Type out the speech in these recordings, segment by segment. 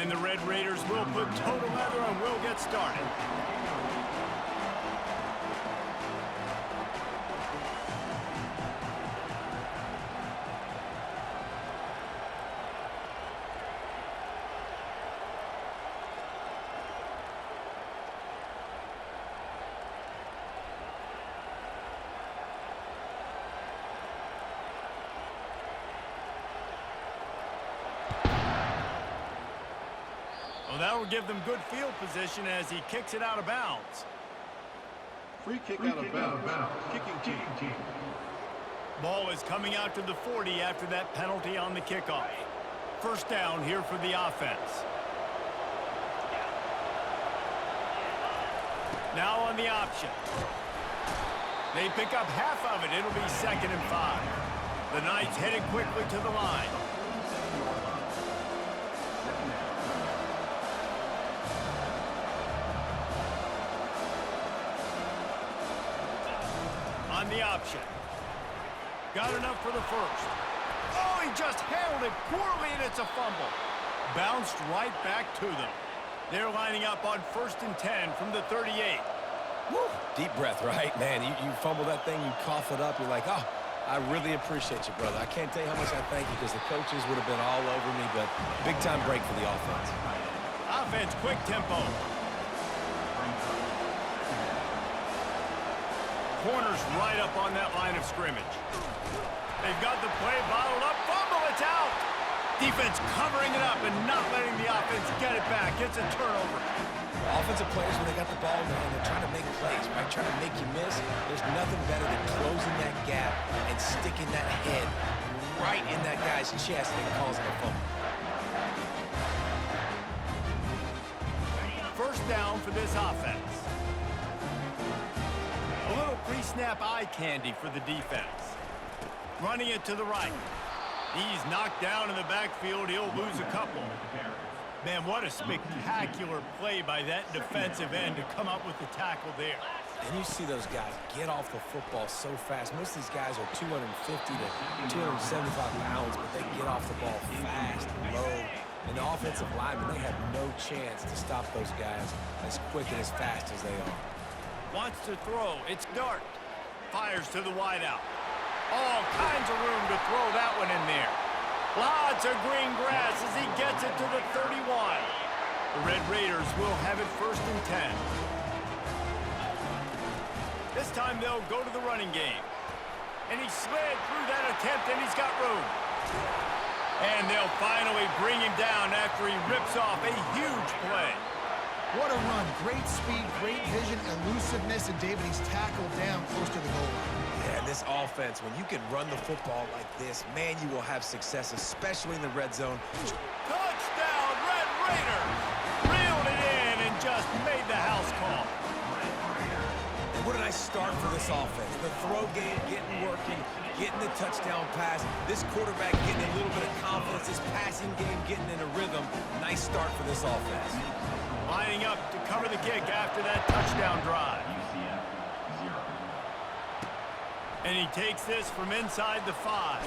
And the Red Raiders will put total leather and will get started. Well, that will give them good field position as he kicks it out of bounds. Free kick out of bounds. Kicking team. Ball is coming out to the 40 after that penalty on the kickoff. First down here for the offense. Now on the option. They pick up half of it. It'll be 2nd and 5. The Knights headed quickly to the line. On the option. Got enough for the first. Oh, he just handled it poorly, and it's a fumble. Bounced right back to them. They're lining up on 1st and 10 from the 38. Woo. Deep breath, right? Man, you fumble that thing, you cough it up, you're like, oh, I really appreciate you, brother. I can't tell you how much I thank you because the coaches would have been all over me, but big-time break for the offense. Offense, quick tempo. Corners right up on that line of scrimmage. They've got the play bottled up. Fumble, it's out. Defense covering it up and not letting the offense get it back. It's a turnover. Offensive players, when they got the ball in their hand, they're trying to make plays, right? Trying to make you miss. There's nothing better than closing that gap and sticking that head right in that guy's chest and causing a fumble. First down for this offense. A little pre-snap eye candy for the defense. Running it to the right. He's knocked down in the backfield. He'll lose a couple. Man, what a spectacular play by that defensive end to come up with the tackle there. And you see those guys get off the football so fast. Most of these guys are 250 to 275 pounds, but they get off the ball fast and low. And the offensive linemen, they have no chance to stop those guys as quick and as fast as they are. Wants to throw. It's Dart. Fires to the wideout. All kinds of room to throw that one in there. Lots of green grass as he gets it to the 31. The Red Raiders will have it 1st and 10. This time they'll go to the running game. And he slid through that attempt, and he's got room. And they'll finally bring him down after he rips off a huge play. What a run. Great speed, great vision, elusiveness, and David, he's tackled down close to the goal line. Yeah, and this offense, when you can run the football like this, man, you will have success, especially in the red zone. Touchdown, Red Raiders! Reeled it in and just made the house call. And what a nice start for this offense. The throw game getting working, getting the touchdown pass. This quarterback getting a little bit of confidence. This passing game getting in a rhythm. Nice start for this offense. Lining up to cover the kick after that touchdown drive. And he takes this from inside the 5.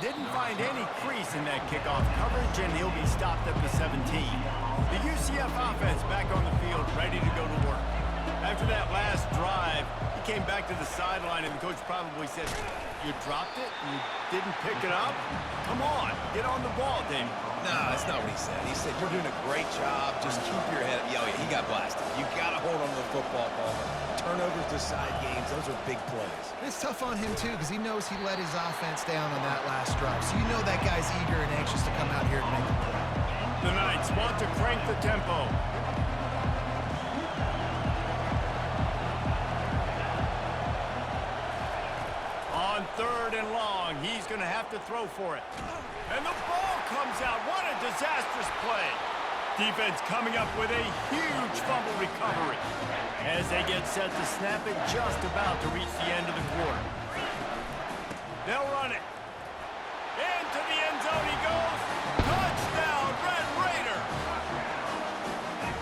Didn't find any crease in that kickoff coverage, and he'll be stopped at the 17. The UCF offense back on the field, ready to go to work. After that last drive, he came back to the sideline, and the coach probably said, "You dropped it? You didn't pick it up? Come on, get on the ball, Damon." No, that's not what he said. He said, "You're doing a great job. Just keep your head up." Yeah, he got blasted. You got to hold on to the football ball. Turnovers decide games. Those are big plays. It's tough on him, too, because he knows he let his offense down on that last drive. So you know that guy's eager and anxious to come out here and make a play. The Knights want to crank the tempo. On 3rd and long, he's going to have to throw for it. And the ball comes out. What a disastrous play. Defense coming up with a huge fumble recovery as they get set to snap it just about to reach the end of the quarter. They'll run it. Into the end zone he goes. Touchdown, Red Raiders.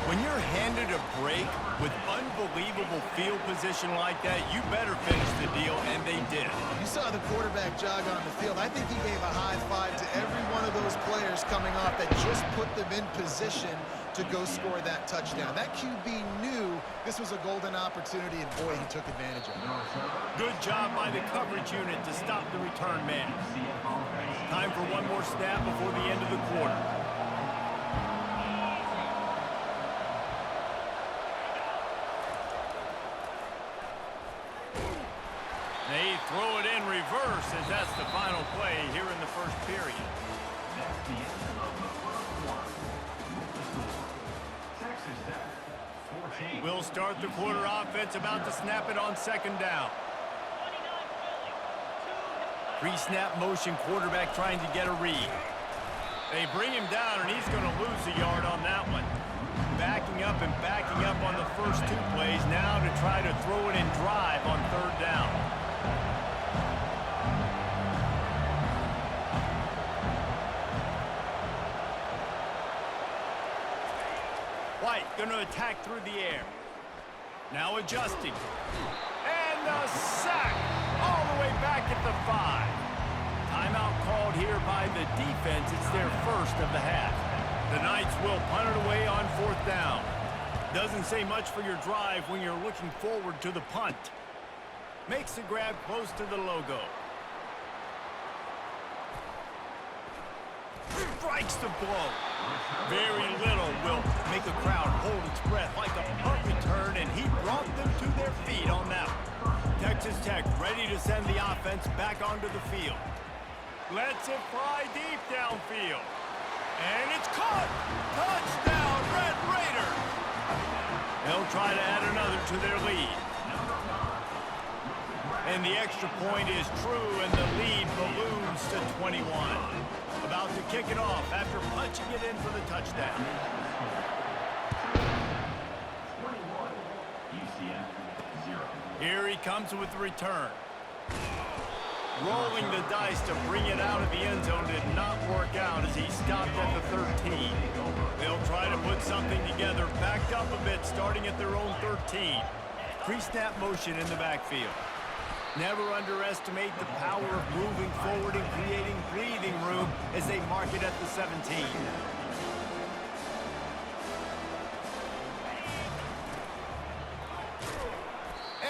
When you're handed a break with unbelievable field position like that, you better finish the deal, and they did. You saw the quarterback jog on the field. I think he gave a high five to every one of those players coming off that just put them in position to go score that touchdown. That QB knew this was a golden opportunity, and boy, he took advantage of it. Good job by the coverage unit to stop the return man. Time for one more snap before the end of the quarter. They throw it in reverse as that's the final play here in the first period. We'll start the quarter offense, about to snap it on second down. Pre-snap motion quarterback trying to get a read. They bring him down, and he's going to lose a yard on that one. Backing up and backing up on the first two plays now to try to throw it and drive on third down. White going to attack through the air. Now adjusting. And the sack all the way back at the 5. Timeout called here by the defense. It's their first of the half. The Knights will punt it away on fourth down. Doesn't say much for your drive when you're looking forward to the punt. Makes the grab close to the logo. Strikes the blow. Very little will make a crowd hold its breath like a punt return, and he brought them to their feet on that one. Texas Tech ready to send the offense back onto the field. Lets it fly deep downfield. And it's caught! Touchdown, Red Raiders! They'll try to add another to their lead. And the extra point is true, and the lead balloons to 21. About to kick it off after punching it in for the touchdown. Here he comes with the return. Rolling the dice to bring it out of the end zone did not work out as he stopped at the 13. They'll try to put something together, backed up a bit, starting at their own 13. Pre-snap motion in the backfield. Never underestimate the power of moving forward and creating breathing room as they mark it at the 17.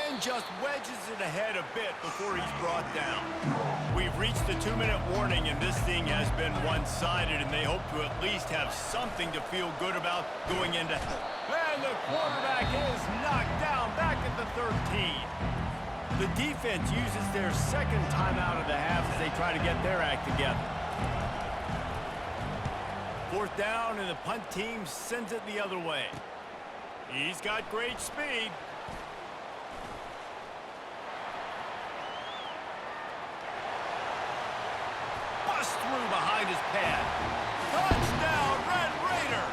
And just wedges it ahead a bit before he's brought down. We've reached the 2-minute warning, and this thing has been one-sided, and they hope to at least have something to feel good about going into. And the quarterback is knocked down back at the 13. The defense uses their second timeout of the half as they try to get their act together. Fourth down, and the punt team sends it the other way. He's got great speed. Bust through behind his pad. Touchdown, Red Raiders!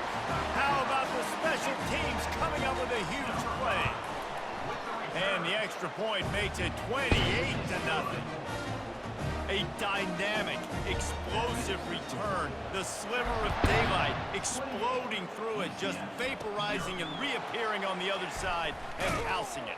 How about the special teams coming up with a huge play? And the extra point makes it 28-0. A dynamic, explosive return. The sliver of daylight exploding through it, just vaporizing and reappearing on the other side and housing it.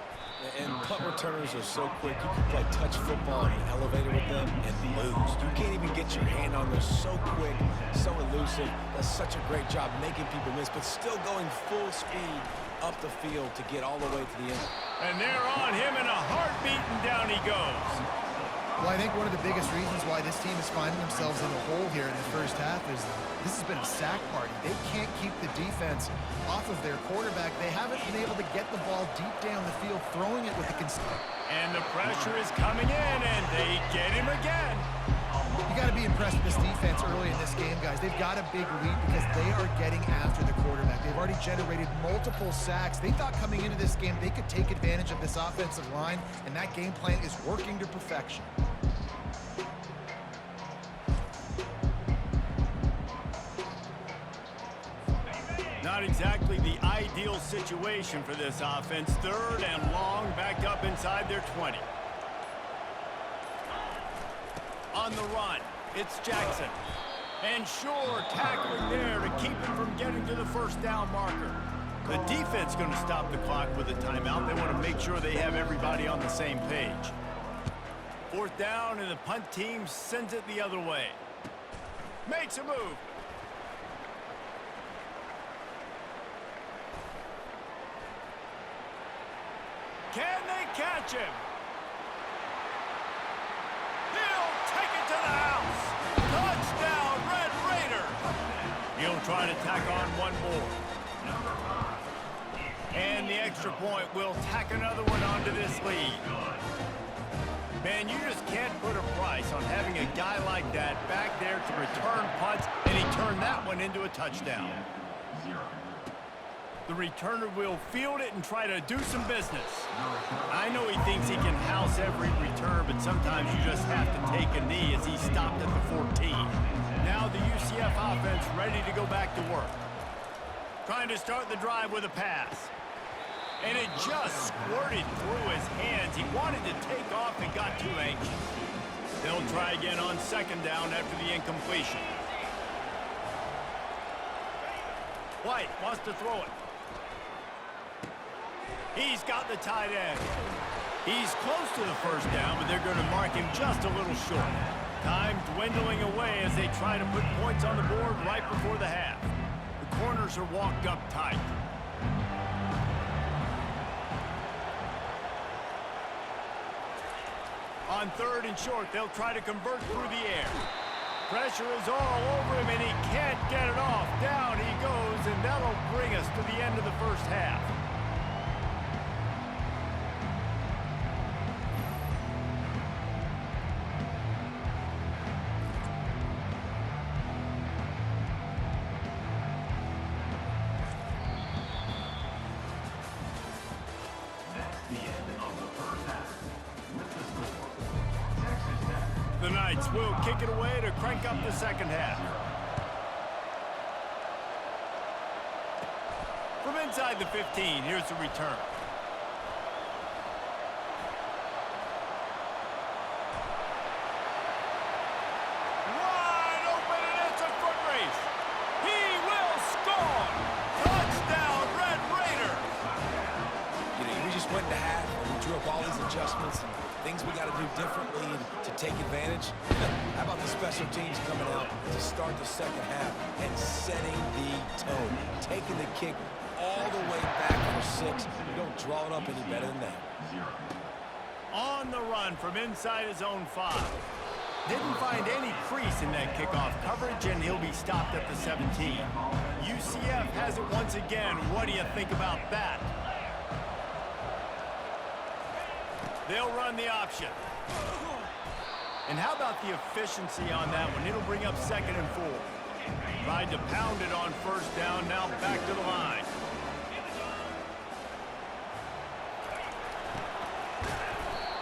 And punt returners are so quick. You can play touch football in an elevator with them and lose. You can't even get your hand on them. So quick, so elusive. Does such a great job making people miss, but still going full speed up the field to get all the way to the end. And they're on him in a heartbeat, and down he goes. Well, I think one of the biggest reasons why this team is finding themselves in a hole here in the first half is this has been a sack party. They can't keep the defense off of their quarterback. They haven't been able to get the ball deep down the field, throwing it with the And the pressure is coming in, and they get him again. You got to be impressed with this defense early in this game, guys. They've got a big lead because they are getting after the quarterback. They've already generated multiple sacks. They thought coming into this game they could take advantage of this offensive line, and that game plan is working to perfection. Not exactly the ideal situation for this offense. Third and long, backed up inside their 20. On the run, it's Jackson. And sure, tackling there to keep him from getting to the first down marker. The defense going to stop the clock with a timeout. They want to make sure they have everybody on the same page. 4th down, and the punt team sends it the other way. Makes a move. Can they catch him? He'll take it to the house. Touchdown, Red Raiders. He'll try to tack on one more. And the extra point will tack another one onto this lead. Man, you just can't put a price on having a guy like that back there to return punts, and he turned that one into a touchdown. The returner will field it and try to do some business. I know he thinks he can house every return, but sometimes you just have to take a knee as he stopped at the 14. Now the UCF offense ready to go back to work. Trying to start the drive with a pass. And it just squirted through his hands. He wanted to take off and got too anxious. They'll try again on 2nd down after the incompletion. White wants to throw it. He's got the tight end. He's close to the 1st down, but they're going to mark him just a little short. Time dwindling away as they try to put points on the board right before the half. The corners are walked up tight. On 3rd and short, they'll try to convert through the air. Pressure is all over him, and he can't get it off. Down he goes, and that'll bring us to the end of the 1st half. The Knights will kick it away to crank up the 2nd half. From inside the 15, here's the return. Wide open, and it's a foot race. He will score. Touchdown, Red Raiders. You know, we just went to half, and we drew up all these adjustments and things we got to do differently to take advantage. How about the special teams coming out to start the 2nd half and setting the tone, taking the kick all the way back for 6. You don't draw it up any better than that. On the run from inside his own 5. Didn't find any crease in that kickoff coverage, and he'll be stopped at the 17. UCF has it once again. What do you think about that? They'll run the option. And how about the efficiency on that one? It'll bring up 2nd and 4. Tried to pound it on 1st down, now back to the line.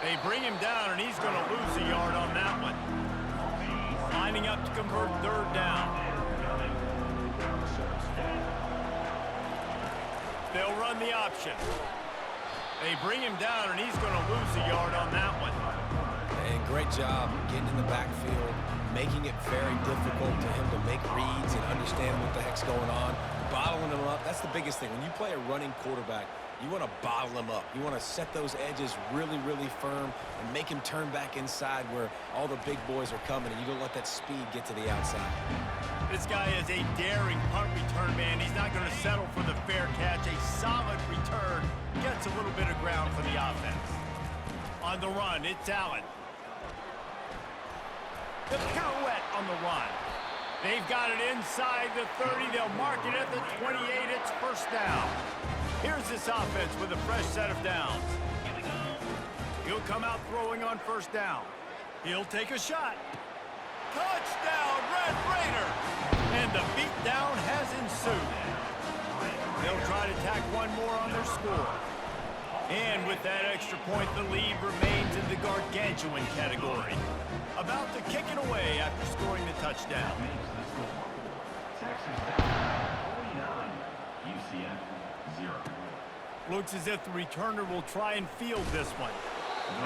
They bring him down, and he's going to lose a yard on that one. Lining up to convert 3rd down. They'll run the option. They bring him down, and he's going to lose a yard on that one. And great job getting in the backfield, making it very difficult to him to make reads and understand what the heck's going on, bottling him up. That's the biggest thing. When you play a running quarterback, you want to bottle him up. You want to set those edges really, really firm and make him turn back inside where all the big boys are coming, and you don't let that speed get to the outside. This guy is a daring punt return man. He's not going to settle for the fair catch. A solid return gets a little bit of ground for the offense. On the run, it's Allen. The pirouette on the run. They've got it inside the 30. They'll mark it at the 28. It's 1st down. Here's this offense with a fresh set of downs. He'll come out throwing on 1st down. He'll take a shot. Touchdown, Red Raiders! And the beatdown has ensued. They'll try to tack one more on their score. And with that extra point, the lead remains in the gargantuan category. About to kick it away after scoring the touchdown. Looks as if the returner will try and field this one.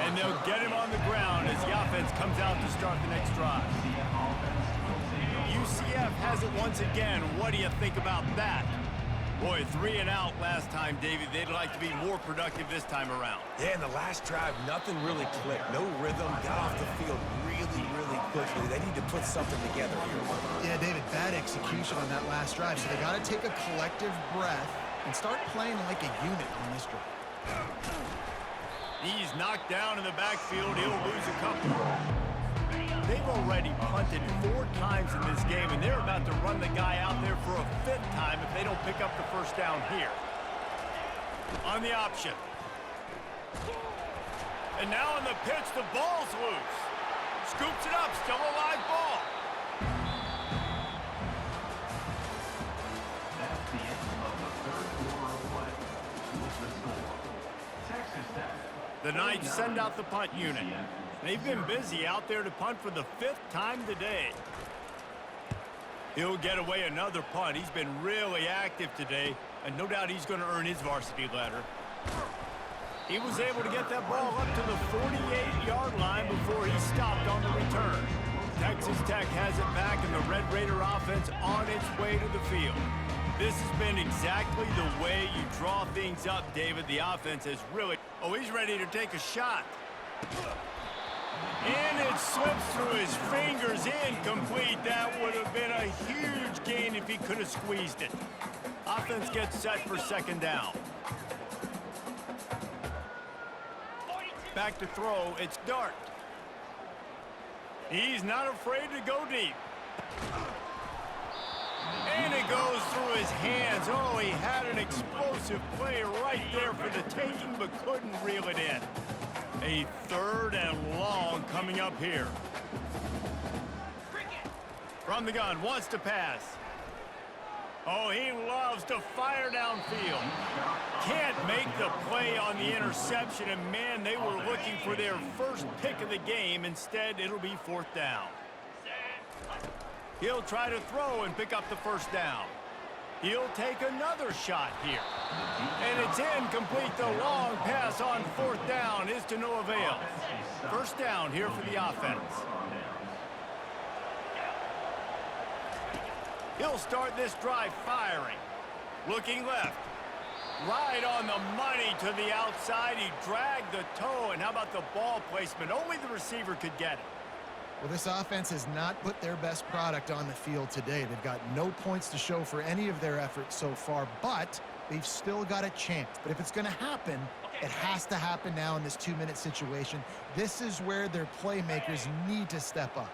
And they'll get him on the ground as the offense comes out to start the next drive. UCF has it once again. What do you think about that? Boy, 3 and out last time, David. They'd like to be more productive this time around. Yeah, in the last drive, nothing really clicked. No rhythm, got off the field really, really quickly. They need to put something together here. Yeah, David, bad execution on that last drive, so they got to take a collective breath and start playing like a unit on this drive. He's knocked down in the backfield. He'll lose a couple. They've already punted 4 times in this game, and they're about to run the guy out there for a 5th time if they don't pick up the first down here. On the option. And now on the pitch, the ball's loose. Scoops it up, still a live ball. That's the end of the third quarter of play. With the score, Texas Tech. The Knights send out the punt unit. They've been busy out there to punt for the 5th time today. He'll get away another punt. He's been really active today, and no doubt he's going to earn his varsity ladder. He was able to get that ball up to the 48-yard line before he stopped on the return. Texas Tech has it back, and the Red Raider offense on its way to the field. This has been exactly the way you draw things up, David. The offense has really... Oh, he's ready to take a shot. And it slips through his fingers, incomplete. That would have been a huge gain if he could have squeezed it. Offense gets set for 2nd down. Back to throw, it's Dart. He's not afraid to go deep. And it goes through his hands. Oh, he had an explosive play right there for the taking, but couldn't reel it in. A 3rd and long coming up here. From the gun, wants to pass. Oh, he loves to fire downfield. Can't make the play on the interception, and man, they were looking for their first pick of the game. Instead, it'll be 4th down. He'll try to throw and pick up the 1st down. He'll take another shot here. And it's incomplete. The long pass on 4th down is to no avail. 1st down here for the offense. He'll start this drive firing. Looking left. Right on the money to the outside. He dragged the toe. And how about the ball placement? Only the receiver could get it. Well, this offense has not put their best product on the field today. They've got no points to show for any of their efforts so far, but they've still got a chance. But if it's going to happen, it has to happen now in this 2-minute situation. This is where their playmakers need to step up.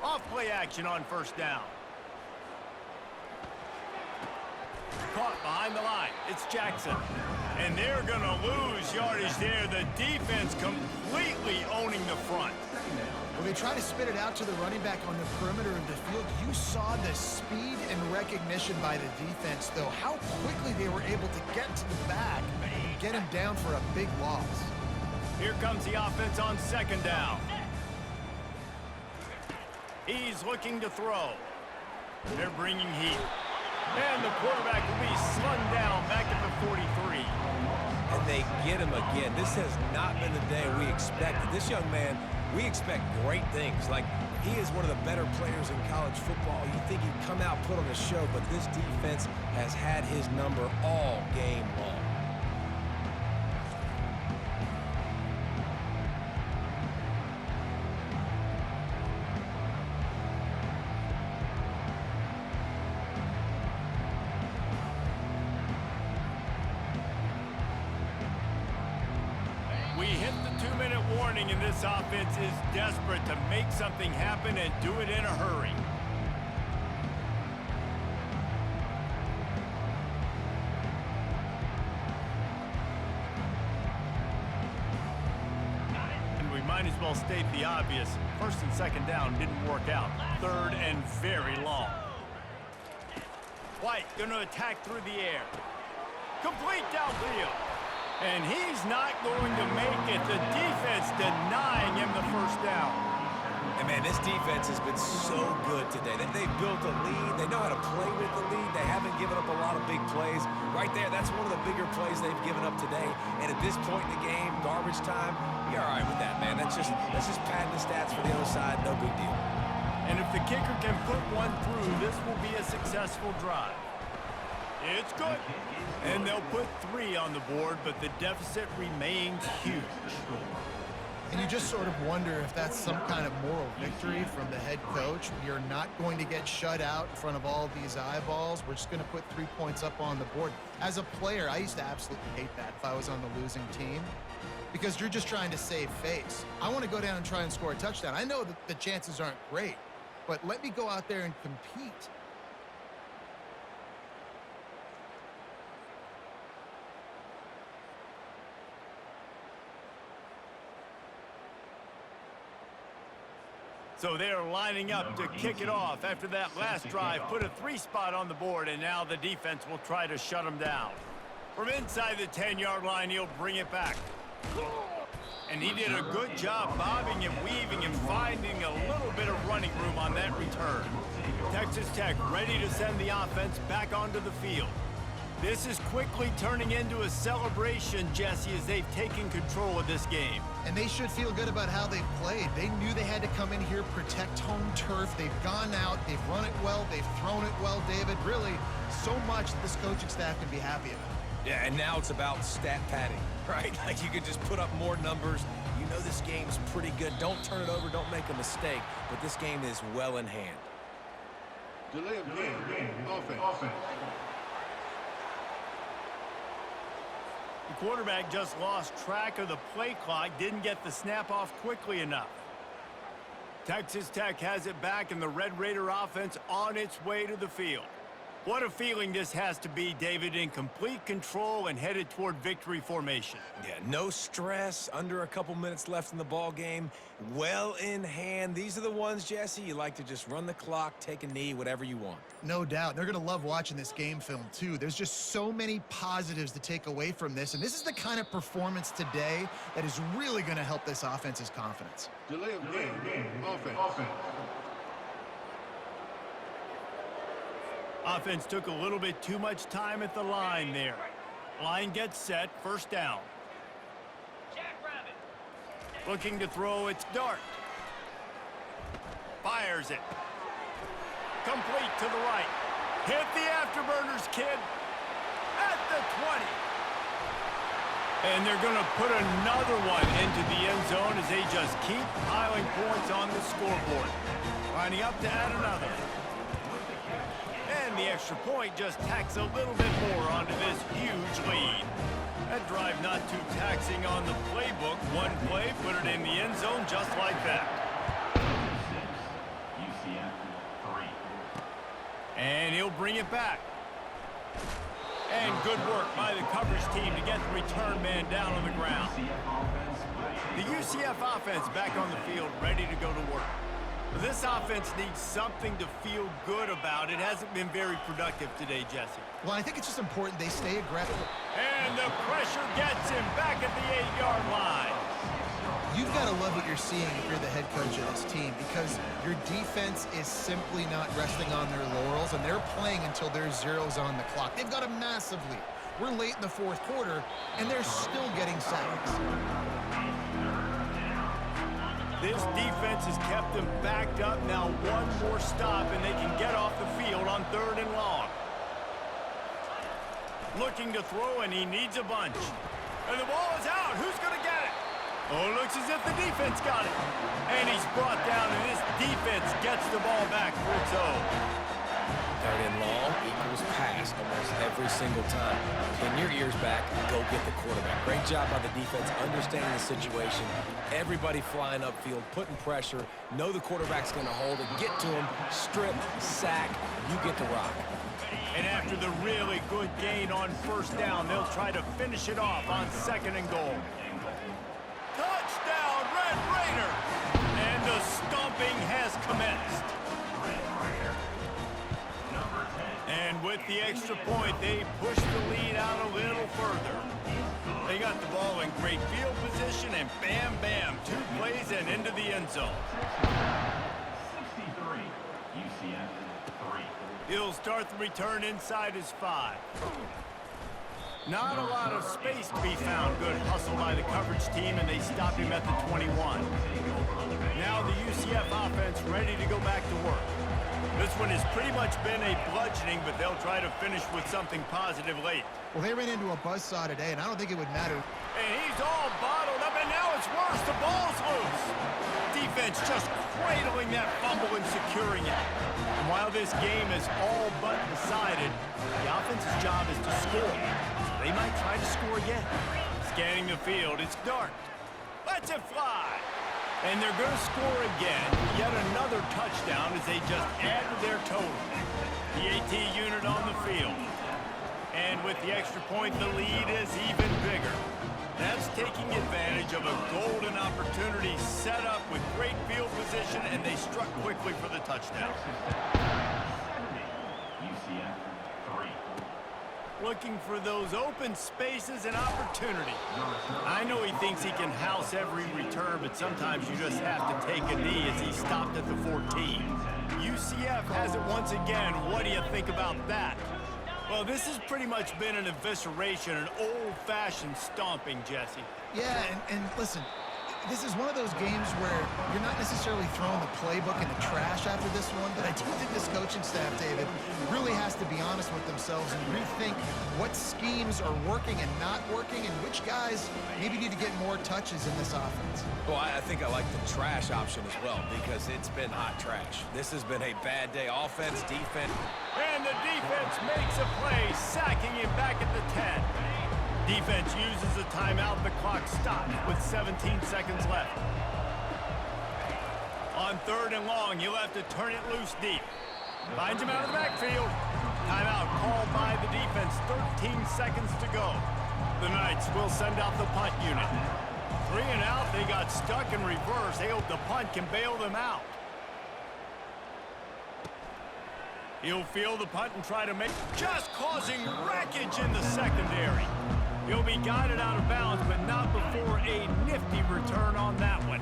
Off play action on 1st down. Caught behind the line. It's Jackson. And they're going to lose yardage there. The defense completely owning the front. When they try to spit it out to the running back on the perimeter of the field, you saw the speed and recognition by the defense, though. How quickly they were able to get to the back and get him down for a big loss. Here comes the offense on 2nd down. He's looking to throw. They're bringing heat. And the quarterback will be slung down back at the 43. And they get him again. This has not been the day we expected. This young man, we expect great things. Like, he is one of the better players in college football. You think he'd come out, put on a show, but this defense has had his number all game long. We hit the 2-minute warning, and this offense is desperate to make something happen and do it in a hurry. And we might as well state the obvious. 1st and 2nd down didn't work out. 3rd and very long. White going to attack through the air. Complete downfield. And he's not going to make it. The defense denying him the 1st down. And, man, this defense has been so good today. They've built a lead. They know how to play with the lead. They haven't given up a lot of big plays. Right there, that's one of the bigger plays they've given up today. And at this point in the game, garbage time, you're all right with that, man. That's just padding the stats for the other side. No big deal. And if the kicker can put one through, this will be a successful drive. It's good. And they'll put 3 on the board, but the deficit remains huge. And you just sort of wonder if that's some kind of moral victory from the head coach. You're not going to get shut out in front of all these eyeballs. We're just going to put 3 points up on the board. As a player, I used to absolutely hate that if I was on the losing team, because you're just trying to save face. I want to go down and try and score a touchdown. I know that the chances aren't great, but let me go out there and compete. So they're lining up to kick it off after that last drive. Put a 3 spot on the board, and now the defense will try to shut them down. From inside the 10-yard line, he'll bring it back. And he did a good job bobbing and weaving and finding a little bit of running room on that return. Texas Tech ready to send the offense back onto the field. This is quickly turning into a celebration, Jesse, as they've taken control of this game. And they should feel good about how they've played. They knew they had to come in here, protect home turf. They've gone out, they've run it well, they've thrown it well, David. Really, so much that this coaching staff can be happy about. Yeah, and now it's about stat padding, right? Like, you could just put up more numbers. You know this game's pretty good. Don't turn it over, don't make a mistake. But this game is well in hand. Delay of game. Offense. The quarterback just lost track of the play clock, didn't get the snap off quickly enough. Texas Tech has it back, and the Red Raider offense on its way to the field. What a feeling this has to be, David, in complete control and headed toward victory formation. Yeah, no stress, under a couple minutes left in the ball game, well in hand. These are the ones, Jesse, you like to just run the clock, take a knee, whatever you want. No doubt. They're going to love watching this game film, too. There's just so many positives to take away from this, and this is the kind of performance today that is really going to help this offense's confidence. Delay of game. Offense. Offense took a little bit too much time at the line there. Line gets set, first down. Looking to throw, it's Dart. Fires it. Complete to the right. Hit the afterburners, kid. At the 20. And they're going to put another one into the end zone as they just keep piling points on the scoreboard. Lining up to add another. And the extra point just tacks a little bit more onto this huge lead. That drive not too taxing on the playbook. One play, put it in the end zone just like that. And he'll bring it back. And good work by the coverage team to get the return man down on the ground. The UCF offense back on the field, ready to go to work. This offense needs something to feel good about. It hasn't been very productive today, Jesse. Well, I think it's just important they stay aggressive. And the pressure gets him back at the 8-yard line. You've got to love what you're seeing if you're the head coach of this team, because your defense is simply not resting on their laurels, and they're playing until there's zeros on the clock. They've got a massive lead. We're late in the fourth quarter, and they're still getting sacks. This defense has kept them backed up. Now one more stop, and they can get off the field on 3rd and long. Looking to throw, and he needs a bunch. And the ball is out. Who's going to get it? Oh, it looks as if the defense got it. And he's brought down, and this defense gets the ball back for its own. 3rd and long equals pass almost every single time. Pin your ears back, go get the quarterback. Great job by the defense, understanding the situation. Everybody flying upfield, putting pressure. Know the quarterback's going to hold it. Get to him, strip, sack. You get the rock. And after the really good gain on 1st down, they'll try to finish it off on 2nd and goal. Touchdown, Red Raiders! And the stomping has commenced. And with the extra point, they push the lead out a little further. They got the ball in great field position, and bam, bam, 2 plays and into the end zone. 63, UCF 3. He'll start the return inside his 5. Not a lot of space to be found. Good hustle by the coverage team, and they stopped him at the 21. Now the UCF offense ready to go back to work. This one has pretty much been a bludgeoning, but they'll try to finish with something positive late. Well, they ran into a buzzsaw today, and I don't think it would matter. And he's all bottled up, and now it's worse. The ball's loose. Defense just cradling that fumble and securing it. And while this game is all but decided, the offense's job is to score. So they might try to score again. Scanning the field, it's Dart. Lets it fly. And they're going to score again. Yet another touchdown as they just add to their total. The AT unit on the field. And with the extra point, the lead is even bigger. That's taking advantage of a golden opportunity set up with great field position, and they struck quickly for the touchdown. UCF 3. Looking for those open spaces and opportunity. I know he thinks he can house every return, but sometimes you just have to take a knee as he stopped at the 14. UCF has it once again. What do you think about that? Well, this has pretty much been an evisceration, an old-fashioned stomping, Jesse. Yeah, and listen, this is one of those games where you're not necessarily throwing the playbook in the trash after this one, but I do think this coaching staff, David, really has to be honest with themselves and rethink what schemes are working and not working and which guys maybe need to get more touches in this offense. Well, I think I like the trash option as well because it's been hot trash. This has been a bad day. Offense, defense. And the defense makes a play, sacking him back at the 10. Defense uses a timeout. The clock stops with 17 seconds left. On 3rd and long, he'll have to turn it loose deep. Finds him out of the backfield. Timeout called by the defense. 13 seconds to go. The Knights will send out the punt unit. 3 and out. They got stuck in reverse. They hope the punt can bail them out. He'll field the punt and try to make, just causing wreckage in the secondary. He'll be guided out of bounds, but not before a nifty return on that one.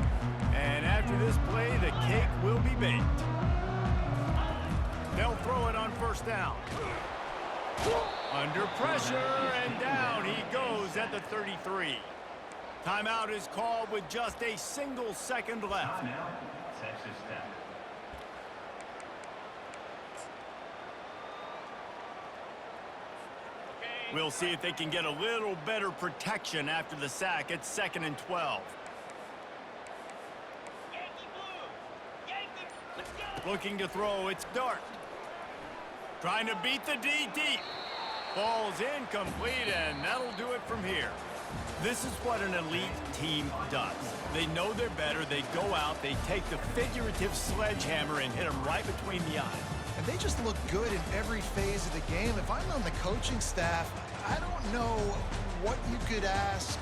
And after this play, the cake will be baked. They'll throw it on 1st down. Under pressure, and down he goes at the 33. Timeout is called with just a single second left. Now, Texas Tech. We'll see if they can get a little better protection after the sack at 2nd and 12. Looking to throw, it's Dart. Trying to beat the D deep. Ball's incomplete, and that'll do it from here. This is what an elite team does. They know they're better. They go out, they take the figurative sledgehammer and hit them right between the eyes. And they just look good in every phase of the game. If I'm on the coaching staff, I don't know what you could ask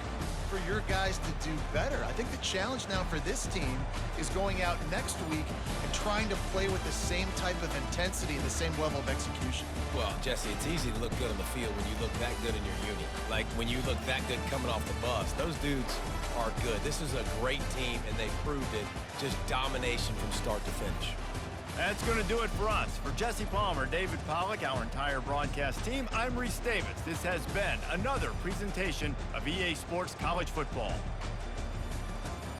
for your guys to do better. I think the challenge now for this team is going out next week and trying to play with the same type of intensity and the same level of execution. Well, Jesse, it's easy to look good on the field when you look that good in your unit. Like when you look that good coming off the bus. Those dudes are good. This is a great team, and they proved it. Just domination from start to finish. That's going to do it for us. For Jesse Palmer, David Pollack, our entire broadcast team, I'm Reese Davis. This has been another presentation of EA Sports College Football.